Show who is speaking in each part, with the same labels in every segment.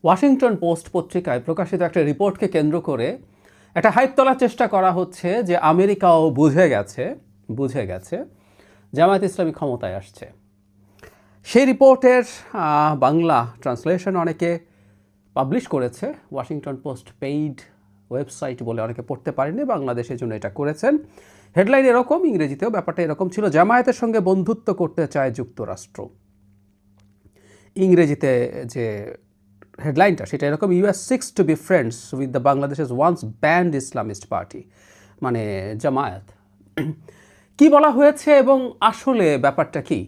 Speaker 1: Washington post পত্রিকায় প্রকাশিত একটা রিপোর্টকে কেন্দ্র করে একটা হাইপ তোলার চেষ্টা করা হচ্ছে যে আমেরিকাও বুঝে গেছে জামায়াত ইসলামী ক্ষমতায় আসছে। সেই রিপোর্টের বাংলা ট্রান্সলেশন অনেকে পাবলিশ করেছে। ওয়াশিংটন পোস্ট পেইড ওয়েবসাইট বলে অনেকে পড়তে পারেনি, বাংলাদেশের জন্য এটা করেছেন। হেডলাইন এরকম, ইংরেজিতেও ব্যাপারটা এরকম ছিল, জামায়াতের সঙ্গে বন্ধুত্ব করতে চায় যুক্তরাষ্ট্র। ইংরেজিতে যে হেডলাইনটা সেটা এরকম, US seeks to be friends with the বাংলাদেশের ওয়ান্স ব্যান্ড ইসলামিস্ট পার্টি, মানে জামায়াত। কি বলা হয়েছে এবং আসলে ব্যাপারটা কি?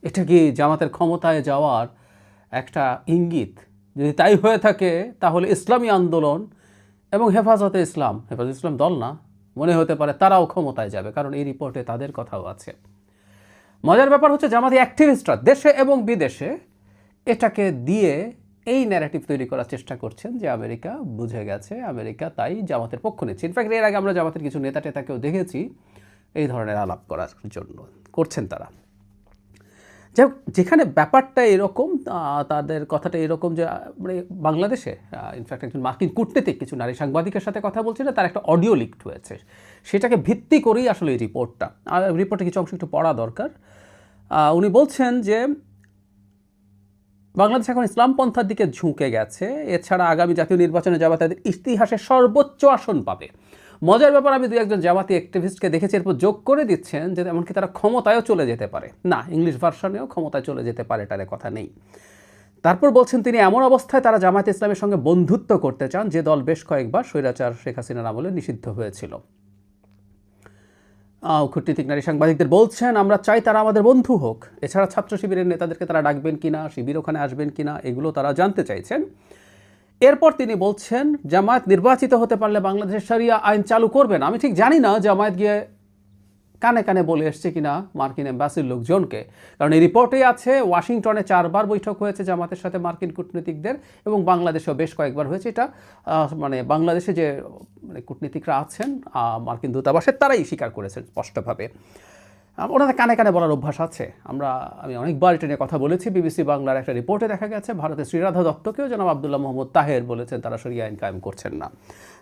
Speaker 1: এটা কি জামাতের ক্ষমতায় যাওয়ার একটা ইঙ্গিত? যদি তাই হয়ে থাকে তাহলে ইসলামী আন্দোলন এবং হেফাজতে ইসলাম দল না, মনে হতে পারে তারাও ক্ষমতায় যাবে, কারণ এই রিপোর্টে তাদের কথাও আছে। মজার ব্যাপার হচ্ছে জামাতি অ্যাক্টিভিস্টরা দেশে এবং বিদেশে এটাকে দিয়ে এই ন্যারেটিভ তৈরি করার চেষ্টা করছেন যে আমেরিকা বুঝে গেছে, আমেরিকা তাই জামাতের পক্ষ নিচ্ছে। ইনফ্যাক্ট এর আগে আমরা জামাতের কিছু নেতা টেতাকেও দেখেছি এই ধরনের আলাপ করার জন্য করছেন তারা। যাই হোক, যেখানে ব্যাপারটা এরকম, তাদের কথাটা এরকম যে মানে বাংলাদেশে ইনফ্যাক্ট একজন মার্কিন কূটনীতিক কিছু নারী সাংবাদিকের সাথে কথা বলছিল, তার একটা অডিও লিকড হয়েছে, সেটাকে ভিত্তি করেই আসলে এই রিপোর্টটা। আর রিপোর্টে কিছু অংশ একটু পড়া দরকার। উনি বলছেন যে বাংলাদেশ এখন ইসলামপন্থার দিকে ঝুঁকে গেছে, এছাড়া আগামী জাতীয় নির্বাচনে জামাত তাদের ইতিহাসে সর্বোচ্চ আসন পাবে। মজার ব্যাপার, আমি দু একজন জামাতি অ্যাক্টিভিস্টকে দেখেছি এরপর যোগ করে দিচ্ছেন যে এমনকি তারা ক্ষমতায়ও চলে যেতে পারে, না ইংলিশ ভার্সনেও ক্ষমতায় চলে যেতে পারে, এটার কথা নেই। তারপর বলছেন তিনি এমন অবস্থায় তারা জামায়াত ইসলামের সঙ্গে বন্ধুত্ব করতে চান যে দল বেশ কয়েকবার স্বৈরাচার শেখ হাসিনার আমলে নিষিদ্ধ হয়েছিল। কূটনীতিক নারী সাংবাদিকদের বলছেন, আমরা চাই তারা আমাদের বন্ধু হোক। এছাড়া ছাত্র শিবিরের নেতাদেরকে তারা ডাকবেন কিনা, শিবির ওখানে আসবেন কিনা, এগুলো তারা জানতে চাইছেন। এরপর তিনি বলছেন জামায়াত নির্বাচিত হতে পারলে বাংলাদেশের শরিয়া আইন চালু করবেন। আমি ঠিক জানি না জামায়াত গিয়ে কানে কানে বলে এসছে কিনা মার্কিন এম্বাসির লোকজনকে, কারণ এই রিপোর্টেই আছে ওয়াশিংটনে 4 বার বৈঠক হয়েছে জামাতের সাথে মার্কিন কূটনীতিকদের, এবং বাংলাদেশেও বেশ কয়েকবার হয়েছে। এটা মানে বাংলাদেশে যে মানে কূটনীতিকরা আছেন মার্কিন দূতাবাসের, তারাই স্বীকার করেছেন স্পষ্টভাবে। ওনাদের কানে কানে বলার অভ্যাস আছে। আমি অনেকবার এটা নিয়ে কথা বলেছি। বিবিসি বাংলার একটা রিপোর্টে দেখা গেছে ভারতের শ্রীরাধা দত্তকেও জনাব আবদুল্লাহ মোহাম্মদ তাহের বলেছেন তারা শরিয়া আইন কায়েম করছেন না।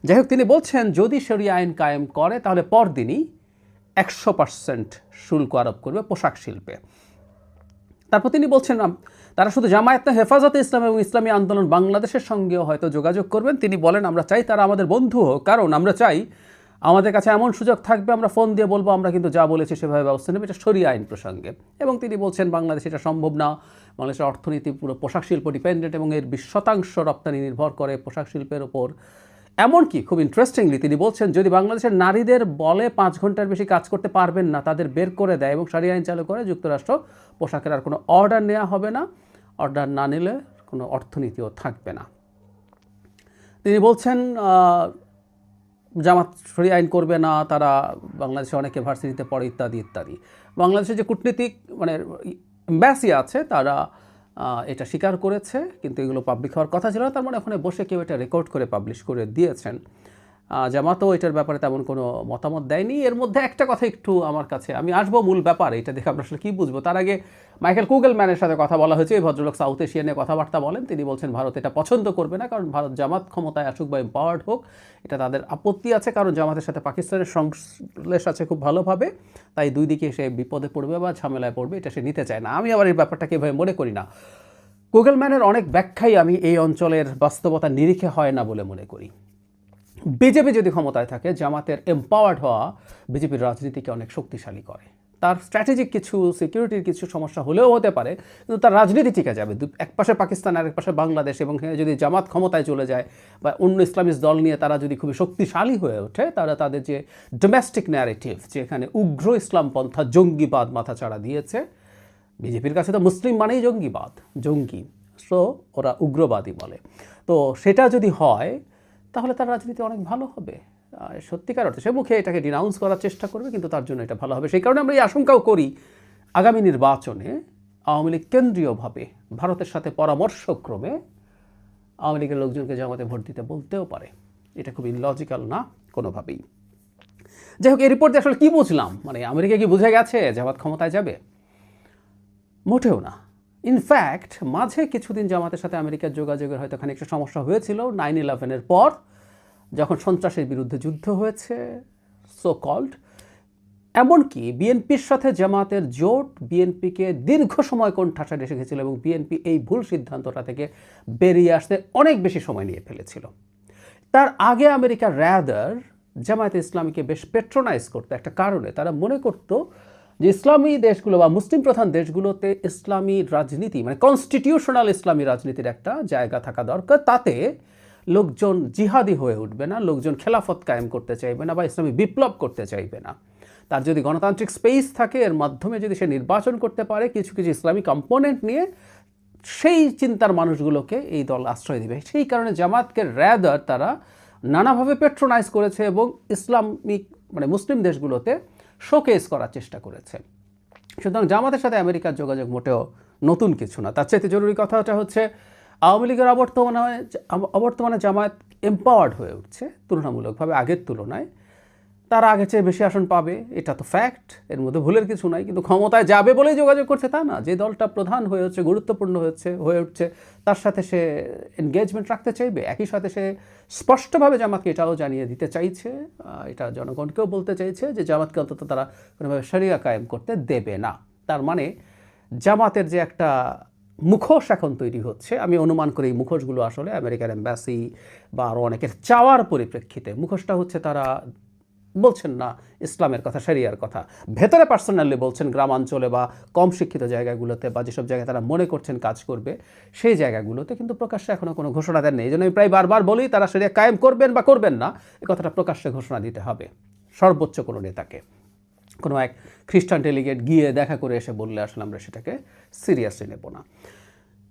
Speaker 1: যাই হোক, তিনি বলছেন যদি শরিয়া আইন কায়েম করে তাহলে পরদিনই 100% শুল্ক আরোপ করবে পোশাক শিল্পে। তারপর তিনি বলছেন তারা শুধু জামায়াত না, হেফাজতে ইসলাম এবং ইসলামী আন্দোলন বাংলাদেশের সঙ্গেও হয়তো যোগাযোগ করবেন। তিনি বলেন আমরা চাই তারা আমাদের বন্ধু হোক, কারণ আমরা চাই আমাদের কাছে এমন সুযোগ থাকবে আমরা ফোন দিয়ে বলবো আমরা কিন্তু যা বলেছি সেভাবে ব্যবস্থা নেবে, এটা শরিয়া আইন প্রসঙ্গে। এবং তিনি বলছেন বাংলাদেশে এটা সম্ভব না, বাংলাদেশের অর্থনীতি পুরো পোশাক শিল্প ডিপেন্ডেন্ট এবং এর 20% রপ্তানি নির্ভর করে পোশাক শিল্পের ওপর। এমনকি খুব ইন্টারেস্টিংলি তিনি বলছেন যদি বাংলাদেশের নারীদের বলে 5 ঘন্টার বেশি কাজ করতে পারবেন না, তাদের বের করে দেয় এবং শরিয়া আইন চালু করে, যুক্তরাষ্ট্র পোশাকের আর কোনো অর্ডার নেওয়া হবে না, অর্ডার না নিলে কোনো অর্থনীতিও থাকবে না। তিনি বলছেন জামাত শরিয়া আইন করবে না, তারা বাংলাদেশে অনেকে ভার্সিটিতে পড়ে ইত্যাদি ইত্যাদি। বাংলাদেশে যে কূটনীতিক মানে এম্বাসি আছে তারা এটা স্বীকার করেছে, কিন্তু এগুলো পাবলিক হওয়ার কথা ছিল না। তার মানে ওখানে বসে কেউ এটা রেকর্ড করে পাবলিশ করে দিয়েছেন। জামাতও এটার ব্যাপারে তেমন কোনো মতামত দেয়নি। এর মধ্যে একটা কথা একটু আমার কাছে, আমি আসবো মূল ব্যাপারে, এটা দেখে আমরা আসলে কী বুঝবো। তার আগে মাইকেল কুগেলম্যানের সাথে কথা বলা হয়েছে। এই ভদ্রলোক সাউথ এশিয়া নিয়ে কথাবার্তা বলেন। তিনি বলছেন ভারত এটা পছন্দ করবে না, কারণ ভারত জামাত ক্ষমতায় আসুক বা এম্পাওয়ার্ড হোক, এটা তাদের আপত্তি আছে, কারণ জামাতের সাথে পাকিস্তানের সংশ্লেষ আছে খুব ভালোভাবে, তাই দুই দিকে সে বিপদে পড়বে বা ঝামেলায় পড়বে, এটা সে নিতে চায় না। আমি আবার এই ব্যাপারটাকে এভাবে মনে করি না। কুগেলম্যানের অনেক ব্যাখ্যাই আমি এই অঞ্চলের বাস্তবতা নিরিখে হয় না বলে মনে করি। বিজেপি যদি ক্ষমতায় থাকে, জামাতের এম্পাওয়ার্ড হওয়া বিজেপির রাজনীতিকে অনেক শক্তিশালী করে। তার স্ট্র্যাটেজিক কিছু সিকিউরিটির কিছু সমস্যা হলেও হতে পারে, কিন্তু তার রাজনীতি টিকে যাবে। এক পাশে পাকিস্তান আর এক পাশে বাংলাদেশ, এবং যদি জামাত ক্ষমতায় চলে যায় বা অন্য ইসলামিস্ট দল নিয়ে তারা যদি খুবই শক্তিশালী হয়ে ওঠে, তারা তাদের যে ডোমেস্টিক ন্যারেটিভ, যেখানে উগ্র ইসলামপন্থা জঙ্গিবাদ মাথাচাড়া দিয়েছে, বিজেপির কাছে তো মুসলিম মানেই জঙ্গি, সো ওরা উগ্রবাদী বলে, তো সেটা যদি হয় তাহলে তার রাজনীতি অনেক ভালো হবে। সত্যিকার অর্থে সে মুখে এটাকে ডিনাউন্স করার চেষ্টা করবে, কিন্তু তার জন্য এটা ভালো হবে। সেই কারণে আমরা এই আশঙ্কাও করি আগামী নির্বাচনে আওয়ামী লীগ কেন্দ্রীয়ভাবে ভারতের সাথে পরামর্শক্রমে আওয়ামী লীগের লোকজনকে জামাতে ভোট দিতে বলতেও পারে। এটা খুব ইলজিক্যাল না কোনোভাবেই। যাই হোক, এই রিপোর্ট দিয়ে আসলে কী বুঝলাম, মানে আমেরিকা কি বুঝে গেছে জামাত ক্ষমতায় যাবে? মোটেও না। ইনফ্যাক্ট মাঝে কিছুদিন জামাতের সাথে আমেরিকার যোগাযোগের হয়তো খানিকটা সমস্যা হয়েছিল 9/11-এর পর, যখন সন্ত্রাসের বিরুদ্ধে যুদ্ধ হয়েছে সো কল্ড। এমনকি বিএনপির সাথে জামাতের জোট বিএনপিকে দীর্ঘ সময় কোণঠাসা এসে গেছিল এবং বিএনপি এই ভুল সিদ্ধান্তটা থেকে বেরিয়ে আসতে অনেক বেশি সময় নিয়ে ফেলেছিল। তার আগে আমেরিকা র্যাদার জামায়াতে ইসলামীকে বেশ পেট্রোনাইজ করতো একটা কারণে। তারা মনে করতো যে ইসলামী দেশগুলো বা মুসলিম প্রধান দেশগুলোতে ইসলামী রাজনীতি মানে কনস্টিটিউশনাল ইসলামী রাজনীতির একটা জায়গা থাকা দরকার। তাতে লোকজন জিহাদি হয়ে উঠবে না, লোকজন খেলাফত কায়েম করতে চাইবে না বা ইসলামী বিপ্লব করতে চাইবে না। তার যদি গণতান্ত্রিক স্পেস থাকে, এর মাধ্যমে যদি সে নির্বাচন করতে পারে কিছু কিছু ইসলামী কম্পোনেন্ট নিয়ে, সেই চিন্তার মানুষগুলোকে এই দল আশ্রয় দেবে। সেই কারণে জামাতকে র্যাদার তারা নানাভাবে পেট্রোনাইজ করেছে এবং ইসলামিক মানে মুসলিম দেশগুলোতে শোকেস করার চেষ্টা করেছে। সুতরাং জামাতের সাথে আমেরিকার যোগাযোগ মোটেও নতুন কিছু না। তার চাইতে জরুরি কথাটা হচ্ছে আওয়ামী লীগের অবর্তমানে জামায়াত এম্পাওয়ার্ড হয়ে উঠছে তুলনামূলকভাবে আগের তুলনায়। তারা আগের চেয়ে বেশি আসন পাবে, এটা তো ফ্যাক্ট, এর মধ্যে ভুলের কিছু নাই। কিন্তু ক্ষমতায় যাবে বলেই যোগাযোগ করছে তা না। যে দলটা প্রধান হয়ে হচ্ছে, গুরুত্বপূর্ণ হয়ে উঠছে, তার সাথে সে এনগেজমেন্ট রাখতে চাইবে। একই সাথে সে স্পষ্টভাবে জামাতকে এটাও জানিয়ে দিতে চাইছে, এটা জনগণকেও বলতে চাইছে যে জামাতকে অন্তত তারা কোনোভাবে শরিয়া কায়েম করতে দেবে না। তার মানে জামাতের যে একটা মুখোশ এখন তৈরি হচ্ছে, আমি অনুমান করি এই মুখোশগুলো আসলে আমেরিকার এম্বাসি বা আরও অনেকের চাওয়ার পরিপ্রেক্ষিতে মুখোশটা হচ্ছে তারা বলছেন না ইসলামের কথা, শরিয়ার কথা, ভেতরে পার্সোনালি বলছেন গ্রামাঞ্চলে বা কম শিক্ষিত জায়গাগুলোতে বা যেসব জায়গায় তারা মনে করছেন কাজ করবে সেই জায়গাগুলোতে, কিন্তু প্রকাশ্যে এখনও কোনো ঘোষণা দেন নেই। এই জন্য আমি প্রায় বারবার বলি তারা শরিয়া কায়েম করবেন বা করবেন না, এই কথাটা প্রকাশ্যে ঘোষণা দিতে হবে সর্বোচ্চ কোনো নেতাকে। কোনো এক খ্রিস্টান ডেলিগেট গিয়ে দেখা করে এসে বললে আসলে আমরা সেটাকে সিরিয়াসলি নেব না।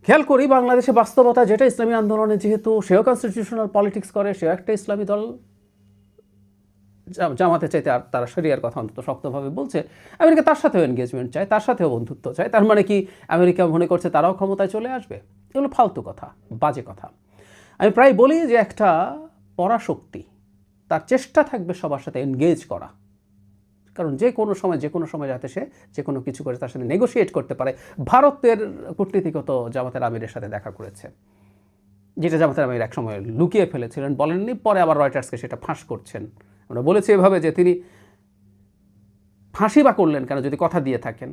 Speaker 1: খেয়াল করি বাংলাদেশে বাস্তবতা যেটা, ইসলামী আন্দোলনে যেহেতু সেও কনস্টিটিউশনাল পলিটিক্স করে, সেও একটা ইসলামী দল, জামাতে চাইতে আর তারা শরিয়ার কথা অন্তত শক্তভাবে বলছে। আমেরিকা তার সাথেও এনগেজমেন্ট চায়, তার সাথেও বন্ধুত্ব চায়। তার মানে কি আমেরিকা মনে করছে তারাও ক্ষমতায় চলে আসবে? এগুলো ফালতু কথা, বাজে কথা। আমি প্রায় বলি যে একটা পরাশক্তি তার চেষ্টা থাকবে সবার সাথে এনগেজ করা, কারণ যে কোনো সময় যাতে সে যে কোনো কিছু করে তার সাথে নেগোশিয়েট করতে পারে। ভারতের কূটনীতিগত জামাতের আমিরের সাথে দেখা করেছে, যেটা জামাতের আমির এক সময় লুকিয়ে ফেলেছিলেন, বলেননি, পরে আবার রয়টার্সকে সেটা ফাঁস করছেন। আমরা বলেছি এভাবে যে তিনি ফাঁসি বা করলেন কেন যদি কথা দিয়ে থাকেন,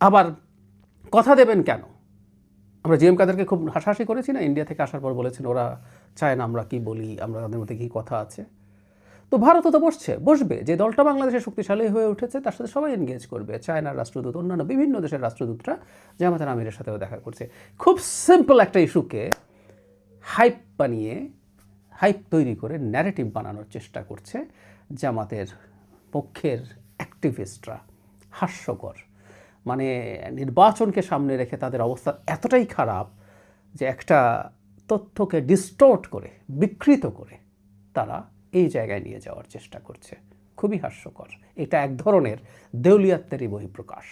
Speaker 1: আবার কথা দেবেন কেন? আমরা জিএম কাদেরকে খুব হাসাহাসি করেছি না, ইন্ডিয়া থেকে আসার পর বলেছেন ওরা চায় না আমরা কি বলি, আমরা তাদের মধ্যে কী কথা আছে। তো ভারতও তো বসবে, যে দলটা বাংলাদেশে শক্তিশালী হয়ে উঠেছে তার সাথে সবাই এনগেজ করবে। চায়নার রাষ্ট্রদূত, অন্যান্য বিভিন্ন দেশের রাষ্ট্রদূতরা জামাতের আমিরের সাথেও দেখা করছে। খুব সিম্পল একটা ইস্যুকে হাইপ তৈরি করে ন্যারেটিভ বানানোর চেষ্টা করছে জামাতের পক্ষের অ্যাক্টিভিস্টরা। হাস্যকর, মানে নির্বাচনকে সামনে রেখে তাদের অবস্থা এতটাই খারাপ যে একটা তথ্যকে ডিস্টোর্ট করে, বিকৃত করে তারা এই জায়গায় নিয়ে যাওয়ার চেষ্টা করছে। খুবই হাস্যকর। এটা এক ধরনের দেউলিয়াত্বেরই বহিঃপ্রকাশ।